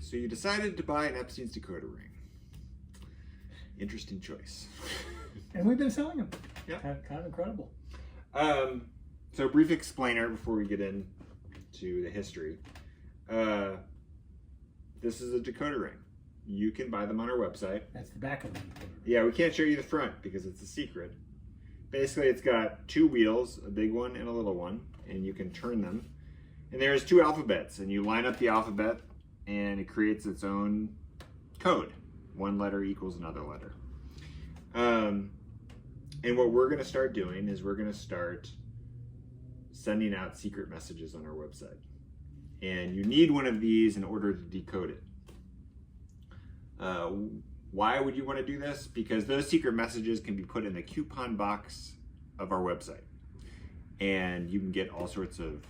So you decided to buy an Epstein's decoder ring. Interesting choice. And we've been selling them. Yeah. Kind of incredible. So a brief explainer before we get into the history. This is a decoder ring. You can buy them on our website. That's the back of the decoder. Yeah, we can't show you the front because it's a secret. Basically, it's got two wheels, a big one and a little one, and you can turn them. And there's two alphabets, and you line up the alphabet, and it creates its own code. One letter equals another letter. And what we're going to start doing is we're going to start sending out secret messages on our website. And you need one of these in order to decode it. Why would you want to do this? Because those secret messages can be put in the coupon box of our website. And you can get all sorts of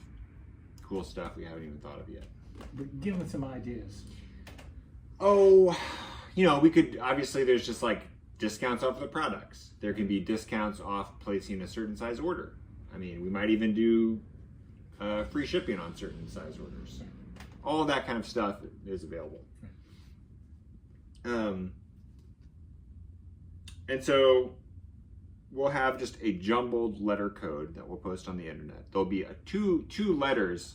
cool stuff we haven't even thought of yet. But give them some ideas. Oh, we could, obviously there's just like discounts off the products. There can be discounts off placing a certain size order. I mean, we might even do free shipping on certain size orders. All that kind of stuff is available. And so we'll have just a jumbled letter code that we'll post on the internet. There'll be two letters,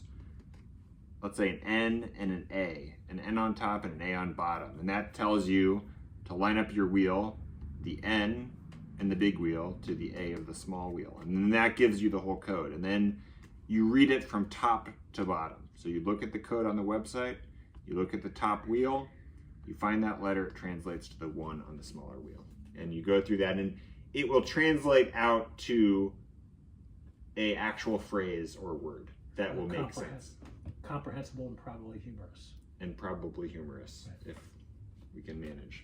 let's say an N and an N on top and an A on bottom. And that tells you to line up your wheel, the N and the big wheel to the A of the small wheel. And then that gives you the whole code. And then you read it from top to bottom. So you look at the code on the website, you look at the top wheel, you find that letter, it translates to the one on the smaller wheel. And you go through that and it will translate out to a actual phrase or word that will make sense. Comprehensible and probably humorous. And probably humorous, if we can manage.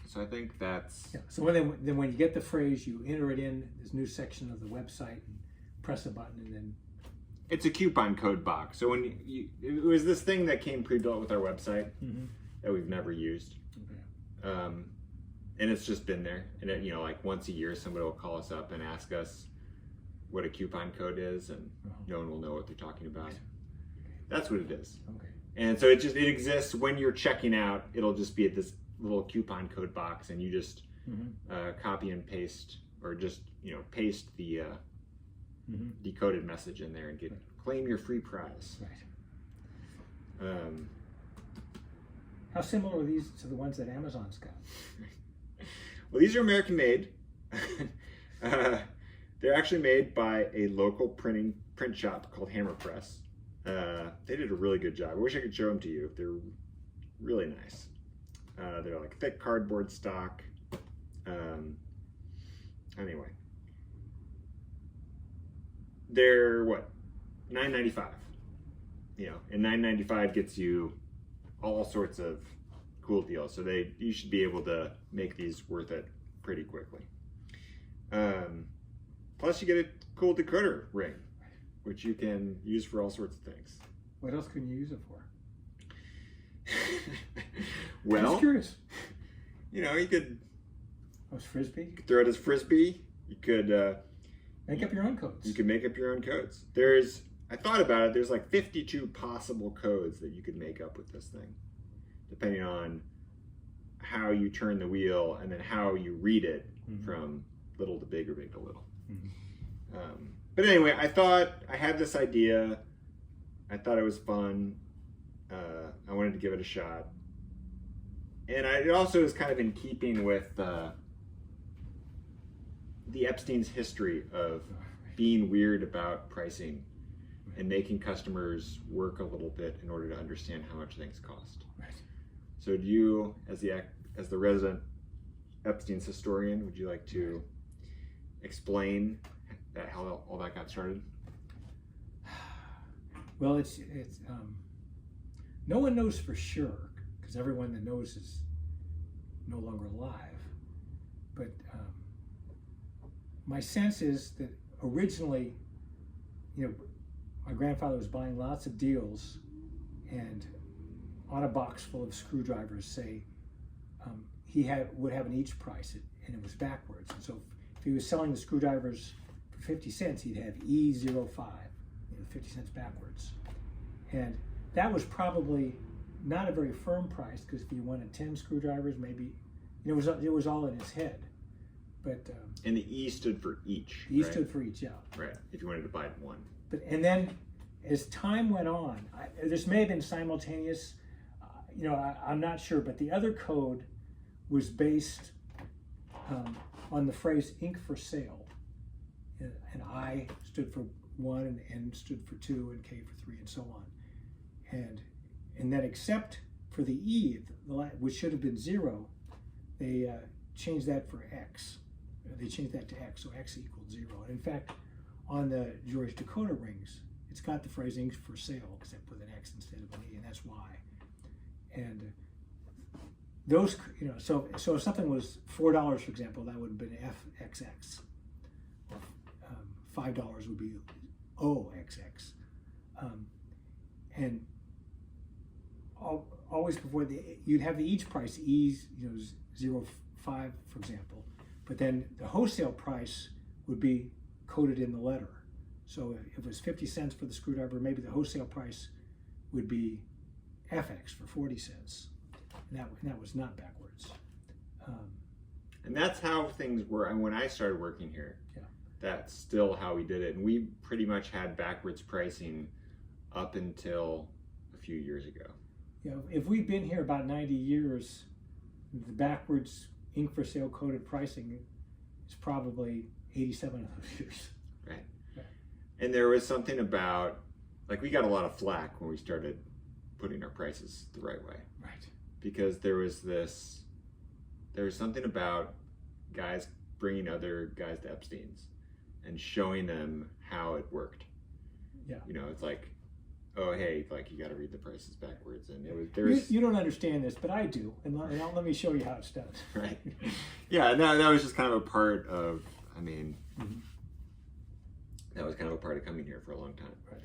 So I think that's... Yeah. So then when you get the phrase, you enter it in this new section of the website and press a button and then... It's a coupon code box. So when it was this thing that came pre-built with our website that we've never used. Okay. And it's just been there. And it, like once a year, somebody will call us up and ask us what a coupon code is, and no one will know what they're talking about. That's what it is. Okay. And so it exists when you're checking out. It'll just be at this little coupon code box, and you just copy and paste, or just paste the decoded message in there and claim your free prize. Right. How similar are these to the ones that Amazon's got? Well, these are American made. They're actually made by a local print shop called Hammer Press. They did a really good job. I wish I could show them to you. They're really nice. They're like thick cardboard stock. Anyway, they're what, $9.95. And $9.95 gets you all sorts of cool deals. So you should be able to make these worth it pretty quickly. Plus, you get a cool decoder ring, which you can use for all sorts of things. What else can you use it for? Well, I'm just curious. You could... As frisbee? You could throw it as frisbee. You could... make up your own codes. You can make up your own codes. I thought about it, there's like 52 possible codes that you could make up with this thing, depending on how you turn the wheel and then how you read it from little to big or big to little. But anyway, I had this idea. I thought it was fun. I wanted to give it a shot. And it also is kind of in keeping with the Epstein's history of being weird about pricing and making customers work a little bit in order to understand how much things cost. Right. So do you, as the resident Epstein's historian, would you like to explain how all that got started? Well, it's no one knows for sure, because everyone that knows is no longer alive. But my sense is that originally, my grandfather was buying lots of deals, and on a box full of screwdrivers, say, he would have an each price, and it was backwards. And so if he was selling the screwdrivers for 50 cents, he'd have E05, 50 cents backwards. And that was probably not a very firm price, because if you wanted 10 screwdrivers, maybe, it was all in his head. But and the E stood for each. E right? stood for each, yeah. Right. If you wanted to buy one. And then as time went on, this may have been simultaneous. I'm not sure, but the other code was based on the phrase "ink for sale," and I stood for 1, and N stood for 2, and K for 3, and so on. And then, except for the E, which should have been 0, they changed that for X. They changed that to X, so X equaled 0. And in fact, on the George Decoder rings, it's got the phrase "ink for sale," except with an X instead of an E, and that's why. And those, so if something was $4, for example, that would have been FXX. Or $5 would be OXX. And always before you'd have the each price, E's, 0.5, for example, but then the wholesale price would be coded in the letter. So if it was 50 cents for the screwdriver, maybe the wholesale price would be FX for 40 cents. And that was not backwards. And that's how things were. And when I started working here, yeah, that's still how we did it. And we pretty much had backwards pricing up until a few years ago. If we'd been here about 90 years, the backwards ink for sale coded pricing is probably 87 of those years. Right. And there was something about, we got a lot of flack when we started putting our prices the right way. Right. Because there was something about guys bringing other guys to Epstein's and showing them how it worked. Yeah. It's like, oh, hey, you got to read the prices backwards. And there's you don't understand this, but I do. And let me show you how it's done. Right. Yeah, that was just kind of a part of, that was kind of a part of coming here for a long time. Right.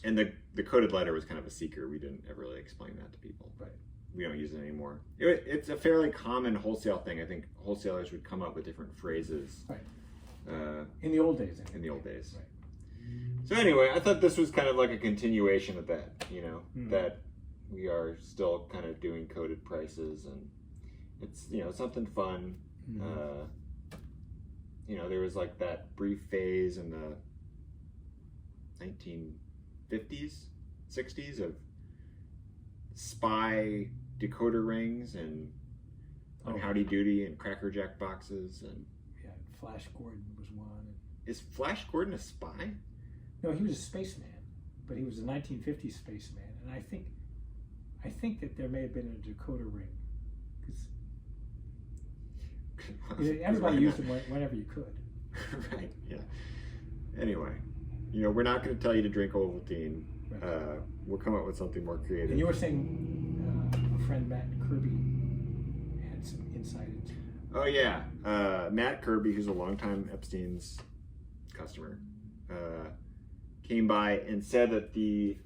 And the coded letter was kind of a secret. We didn't ever really explain that to people. Right. We don't use it anymore. It's a fairly common wholesale thing. I think wholesalers would come up with different phrases. Right. In the old days. In the old days. Right. So anyway, I thought this was kind of like a continuation of that, that we are still kind of doing coded prices, and it's, something fun. There was that brief phase in the 1950s, 60s of spy decoder rings and Howdy Doody and Cracker Jack boxes, and Flash Gordon was one. Is Flash Gordon a spy? No, he was a spaceman, but he was a 1950s spaceman, and I think that there may have been a decoder ring, because everybody used them whenever you could. Right. Yeah. Anyway, we're not going to tell you to drink Ovaltine. Right. We'll come up with something more creative. And you were saying a friend, Matt Kirby, had some insight into. Oh yeah, Matt Kirby, who's a longtime Epstein's customer, came by and said that the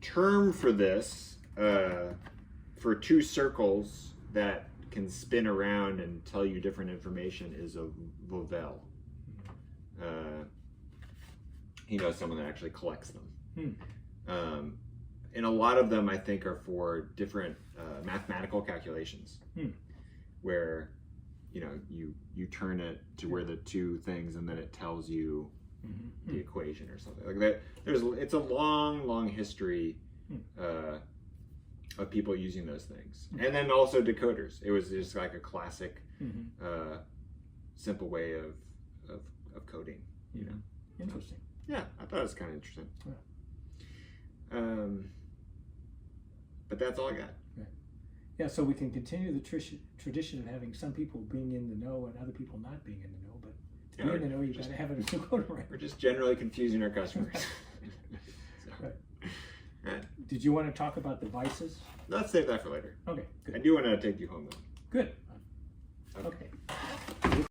term for this, for two circles that can spin around and tell you different information, is a Vauvel. He knows someone that actually collects them. And a lot of them, I think, are for different mathematical calculations, where you turn it to where the two things, and then it tells you the equation or something like that. It's a long history of people using those things, and then also decoders. It was just like a classic, simple way of coding. Interesting. Yeah, I thought it was kind of interesting. Yeah. But that's all I got. Right. Yeah, so we can continue the tradition of having some people being in the know and other people not being in the know, but to be in the know, you got to have a decoder ring. We're just generally confusing our customers. Right. Right. Did you want to talk about devices? Let's save that for later. Okay, good. I do want to take you home, though. Good. Okay.